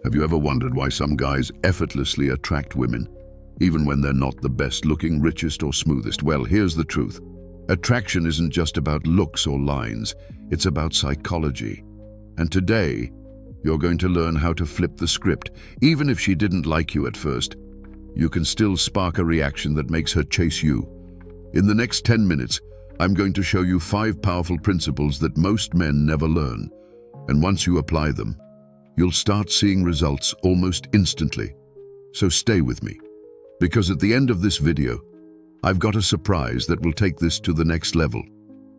Have you ever wondered why some guys effortlessly attract women, even when they're not the best looking, richest, or smoothest? Well, here's the truth. Attraction isn't just about looks or lines, it's about psychology. And today, you're going to learn how to flip the script. Even if she didn't like you at first, you can still spark a reaction that makes her chase you. In the next 10 minutes, I'm going to show you 5 powerful principles that most men never learn. And once you apply them, you'll start seeing results almost instantly. So stay with me, because at the end of this video, I've got a surprise that will take this to the next level.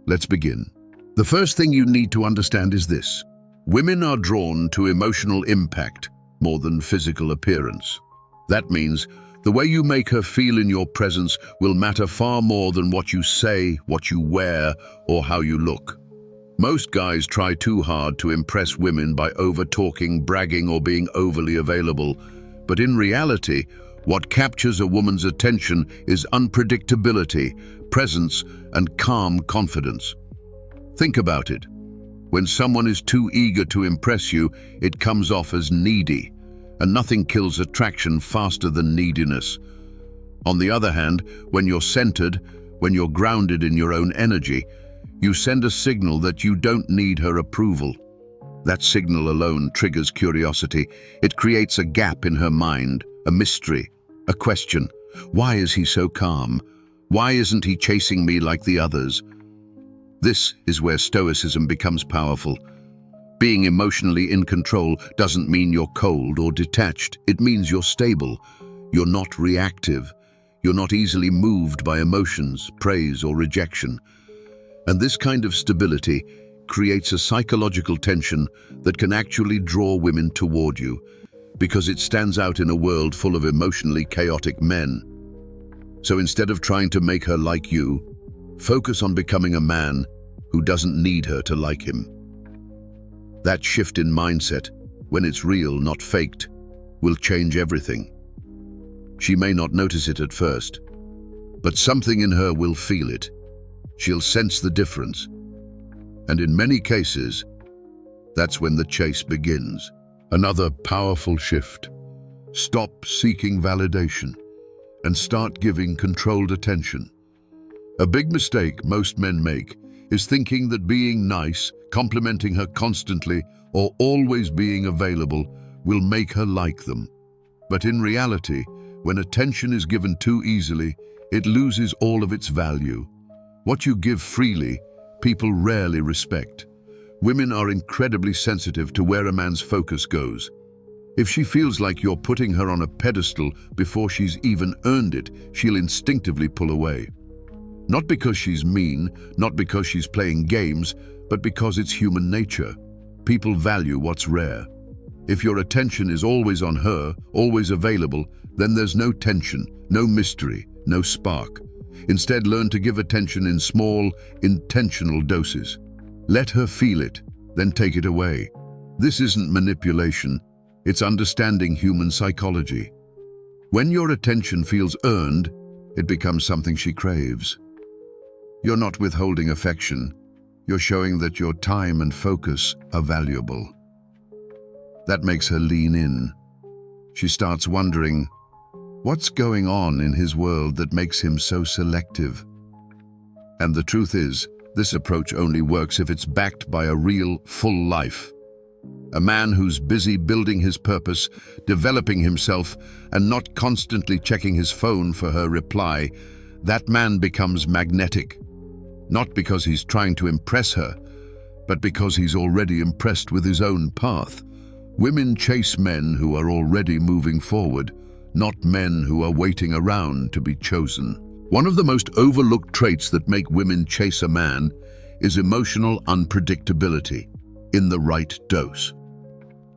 Let's begin. The first thing you need to understand is this. Women are drawn to emotional impact more than physical appearance. That means the way you make her feel in your presence will matter far more than what you say, what you wear, or how you look. Most guys try too hard to impress women by over-talking, bragging, or being overly available. But in reality, what captures a woman's attention is unpredictability, presence, and calm confidence. Think about it. When someone is too eager to impress you, it comes off as needy, and nothing kills attraction faster than neediness. On the other hand, when you're centered, when you're grounded in your own energy, you send a signal that you don't need her approval. That signal alone triggers curiosity. It creates a gap in her mind, a mystery, a question. Why is he so calm? Why isn't he chasing me like the others? This is where Stoicism becomes powerful. Being emotionally in control doesn't mean you're cold or detached. It means you're stable. You're not reactive. You're not easily moved by emotions, praise, or rejection. And this kind of stability creates a psychological tension that can actually draw women toward you, because it stands out in a world full of emotionally chaotic men. So instead of trying to make her like you, focus on becoming a man who doesn't need her to like him. That shift in mindset, when it's real, not faked, will change everything. She may not notice it at first, but something in her will feel it. She'll sense the difference. And in many cases, that's when the chase begins. Another powerful shift. Stop seeking validation and start giving controlled attention. A big mistake most men make is thinking that being nice, complimenting her constantly, or always being available will make her like them. But in reality, when attention is given too easily, it loses all of its value. What you give freely, people rarely respect. Women are incredibly sensitive to where a man's focus goes. If she feels like you're putting her on a pedestal before she's even earned it, she'll instinctively pull away. Not because she's mean, not because she's playing games, but because it's human nature. People value what's rare. If your attention is always on her, always available, then there's no tension, no mystery, no spark. Instead, learn to give attention in small, intentional doses. Let her feel it, then take it away. This isn't manipulation, it's understanding human psychology. When your attention feels earned, it becomes something she craves. You're not withholding affection, you're showing that your time and focus are valuable. That makes her lean in. She starts wondering, what's going on in his world that makes him so selective? And the truth is, this approach only works if it's backed by a real, full life. A man who's busy building his purpose, developing himself, and not constantly checking his phone for her reply, that man becomes magnetic. Not because he's trying to impress her, but because he's already impressed with his own path. Women chase men who are already moving forward, not men who are waiting around to be chosen. One of the most overlooked traits that make women chase a man is emotional unpredictability, in the right dose.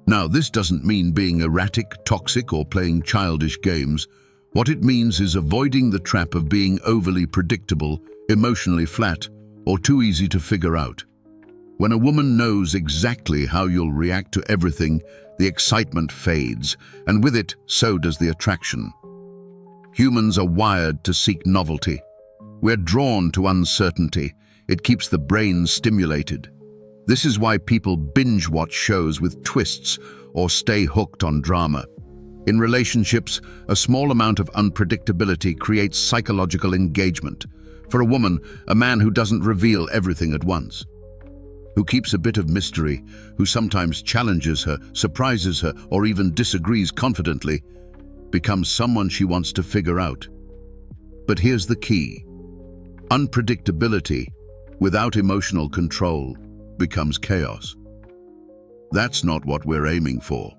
Now, this doesn't mean being erratic, toxic, or playing childish games. What it means is avoiding the trap of being overly predictable, emotionally flat, or too easy to figure out. When a woman knows exactly how you'll react to everything, the excitement fades, and with it, so does the attraction. Humans are wired to seek novelty. We're drawn to uncertainty. It keeps the brain stimulated. This is why people binge-watch shows with twists or stay hooked on drama. In relationships, a small amount of unpredictability creates psychological engagement. For a woman, a man who doesn't reveal everything at once, who keeps a bit of mystery, who sometimes challenges her, surprises her, or even disagrees confidently, becomes someone she wants to figure out. But here's the key. Unpredictability, without emotional control, becomes chaos. That's not what we're aiming for.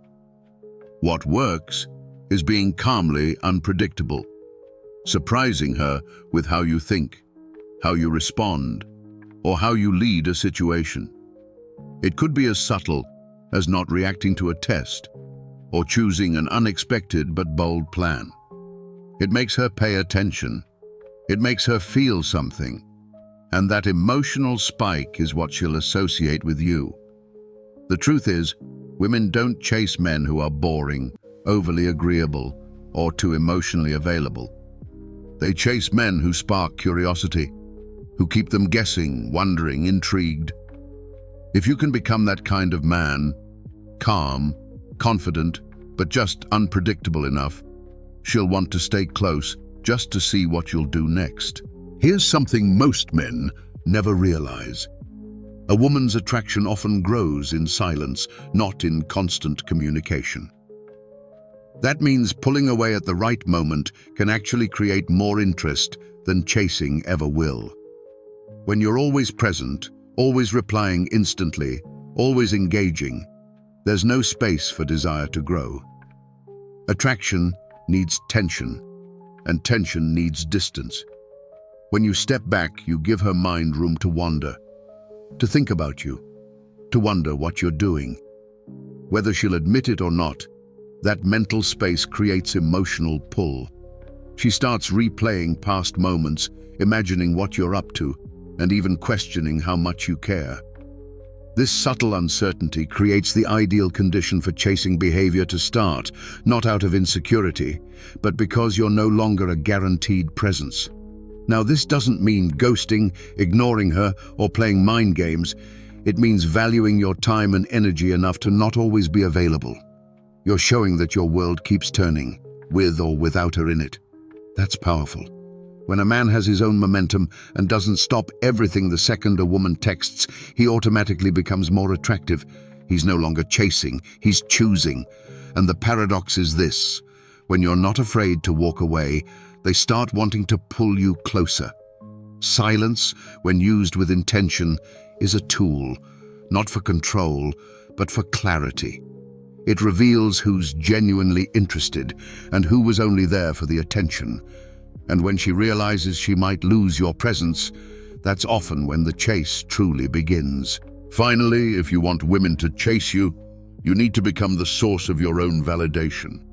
What works is being calmly unpredictable, surprising her with how you think, how you respond, or how you lead a situation. It could be as subtle as not reacting to a test, or choosing an unexpected but bold plan. It makes her pay attention. It makes her feel something. And that emotional spike is what she'll associate with you. The truth is, women don't chase men who are boring, overly agreeable, or too emotionally available. They chase men who spark curiosity, who keep them guessing, wondering, intrigued. If you can become that kind of man, calm, confident, but just unpredictable enough, she'll want to stay close just to see what you'll do next. Here's something most men never realize. A woman's attraction often grows in silence, not in constant communication. That means pulling away at the right moment can actually create more interest than chasing ever will. When you're always present, always replying instantly, always engaging, there's no space for desire to grow. Attraction needs tension, and tension needs distance. When you step back, you give her mind room to wander, to think about you, to wonder what you're doing. Whether she'll admit it or not, that mental space creates emotional pull. She starts replaying past moments, imagining what you're up to, and even questioning how much you care. This subtle uncertainty creates the ideal condition for chasing behavior to start, not out of insecurity, but because you're no longer a guaranteed presence. Now, this doesn't mean ghosting, ignoring her, or playing mind games. It means valuing your time and energy enough to not always be available. You're showing that your world keeps turning, with or without her in it. That's powerful. When a man has his own momentum and doesn't stop everything the second a woman texts, he automatically becomes more attractive. He's no longer chasing, he's choosing. And the paradox is this: when you're not afraid to walk away, they start wanting to pull you closer. Silence, when used with intention, is a tool, not for control, but for clarity. It reveals who's genuinely interested and who was only there for the attention. And when she realizes she might lose your presence, that's often when the chase truly begins. Finally, if you want women to chase you, you need to become the source of your own validation.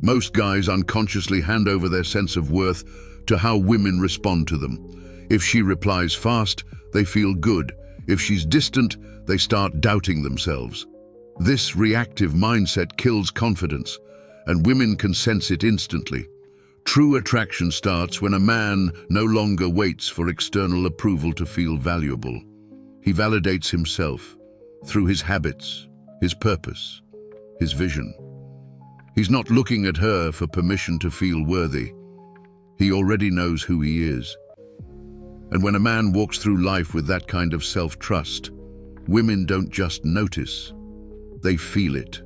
Most guys unconsciously hand over their sense of worth to how women respond to them. If she replies fast, they feel good. If she's distant, they start doubting themselves. This reactive mindset kills confidence, and women can sense it instantly. True attraction starts when a man no longer waits for external approval to feel valuable. He validates himself through his habits, his purpose, his vision. He's not looking at her for permission to feel worthy. He already knows who he is. And when a man walks through life with that kind of self-trust, women don't just notice, they feel it.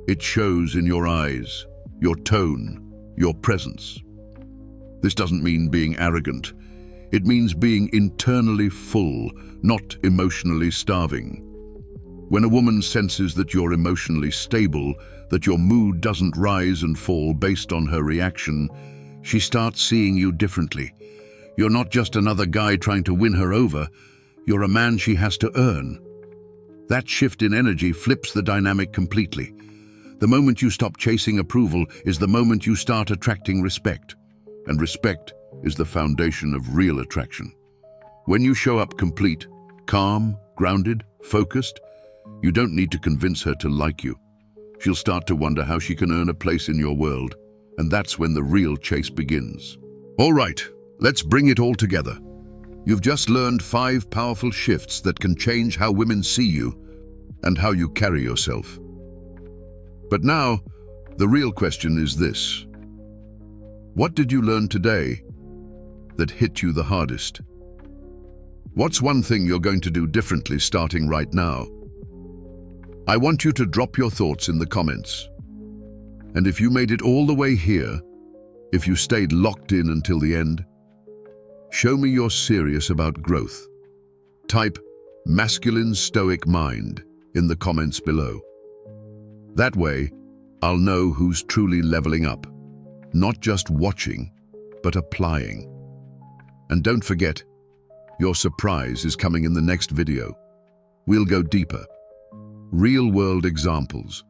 It shows in your eyes, your tone, your presence. This doesn't mean being arrogant. It means being internally full, not emotionally starving. When a woman senses that you're emotionally stable, that your mood doesn't rise and fall based on her reaction, she starts seeing you differently. You're not just another guy trying to win her over, you're a man she has to earn. That shift in energy flips the dynamic completely. The moment you stop chasing approval is the moment you start attracting respect. And respect is the foundation of real attraction. When you show up complete, calm, grounded, focused, you don't need to convince her to like you. She'll start to wonder how she can earn a place in your world, and that's when the real chase begins. All right, let's bring it all together. You've just learned 5 powerful shifts that can change how women see you and how you carry yourself. But now, the real question is this. What did you learn today that hit you the hardest? What's one thing you're going to do differently starting right now? I want you to drop your thoughts in the comments. And if you made it all the way here, if you stayed locked in until the end, show me you're serious about growth. Type masculine stoic mind in the comments below. That way, I'll know who's truly leveling up, not just watching, but applying. And don't forget, your surprise is coming in the next video. We'll go deeper. Real-world examples,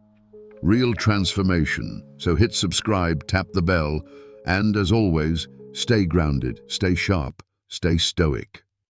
real transformation. So hit subscribe, tap the bell, and as always, stay grounded, stay sharp, stay stoic.